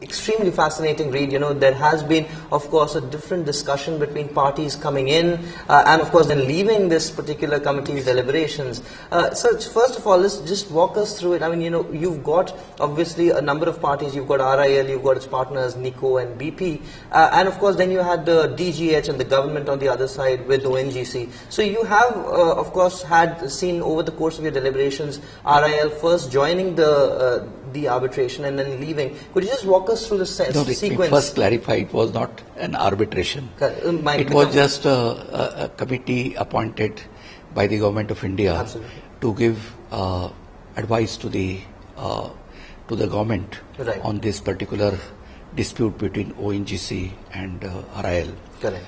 extremely fascinating read. There has been, of course, a different discussion between parties coming in and, of course, then leaving this particular committee's deliberations. So, first of all, let's just walk us through it. I mean, you've got, obviously, a number of parties. You've got RIL, you've got its partners, NICO and BP. And, of course, then you had the DGH and the government on the other side with ONGC. So, you have, of course, had seen over the course of your deliberations, RIL first joining the arbitration and then leaving. Could you just walk us through the sequence? Let me first clarify, it was not an arbitration. It was just a committee appointed by the Government of India. Absolutely. To give advice to the government right. on this particular dispute between ONGC and RIL. Correct.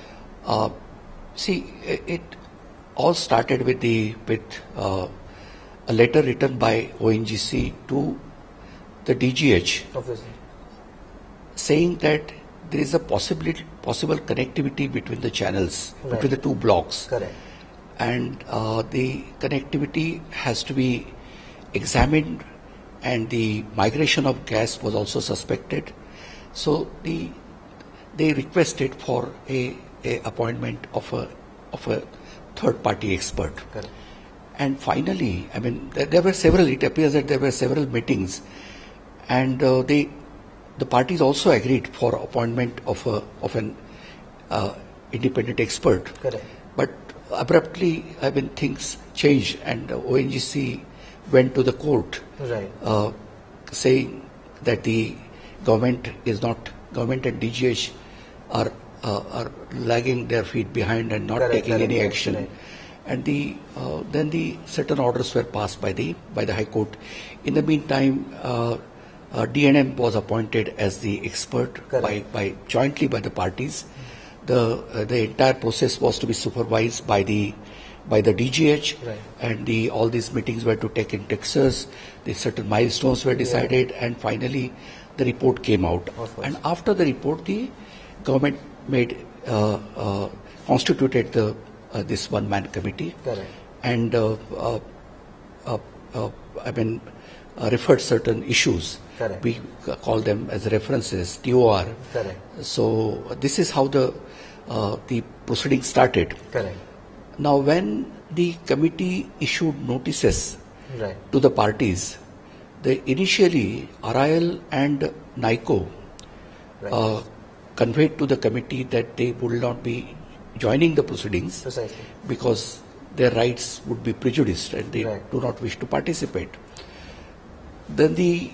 See, it all started with a letter written by ONGC to the DGH, obviously, saying that there is a possible connectivity between the channels, right. between the two blocks. Correct. And the connectivity has to be examined, and the migration of gas was also suspected. So they requested for a appointment of a third-party expert. Correct. And finally, I mean, there were several. It appears that there were several meetings, and the parties also agreed for appointment of an independent expert. Correct. But abruptly, I mean, things changed, and ONGC went to the court, right. Saying that the government and DGH are lagging their feet behind and not correct, taking correct, any action. Right. And then the certain orders were passed by the High Court. In the meantime, DNM was appointed as the expert jointly by the parties. The entire process was to be supervised by the DGH, right. and all these meetings were to take in Texas. The certain milestones were decided, yeah. And finally the report came out. And after the report, the government constituted this one-man committee. Correct. And referred certain issues. Correct. We call them as references, TOR. Correct. So this is how the proceedings started. Correct. Now, when the committee issued notices right. to the parties, initially RIL and NICO right. Conveyed to the committee that they would not be joining the proceedings. Precisely. Because their rights would be prejudiced and they right. do not wish to participate. Then the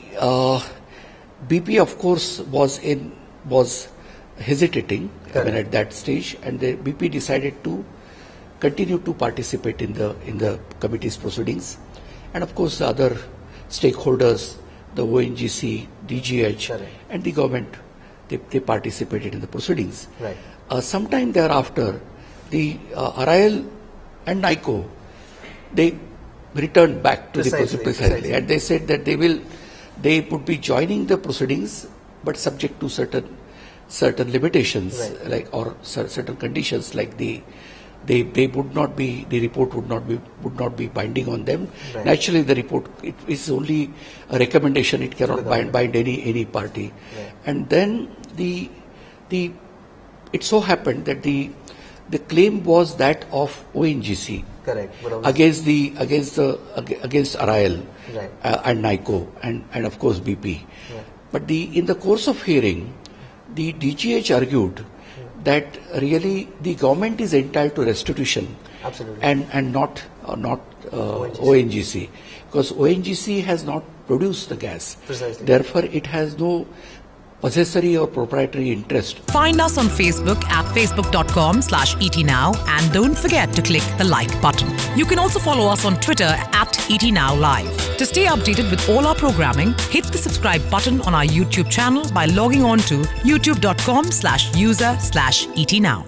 BP, of course, was hesitating at that stage, and the BP decided to continue to participate in the committee's proceedings. And of course, the other stakeholders, the ONGC, DGH, correct. And the government, they participated in the proceedings. Right. Sometime thereafter, the RIL and NICO, they returned back to the proceedings, and they said that they would be joining the proceedings, but subject to certain limitations, right. or certain conditions, like the report would not be binding on them. Right. Naturally, the report, it is only a recommendation; it cannot bind any party. Right. And then it so happened that the claim was that of ONGC. Correct. Against RIL, right. And NICO and of course BP. Right. But in the course of hearing, the DGH argued that really the government is entitled to restitution. Absolutely. And not ONGC, because ONGC has not produced the gas. Precisely. Therefore, it has no possessory or proprietary interest. Find us on Facebook at facebook.com/ETNow, and don't forget to click the like button. You can also follow us on Twitter at ETNowLive. To stay updated with all our programming, hit the subscribe button on our YouTube channel by logging on to youtube.com/user/ETNow.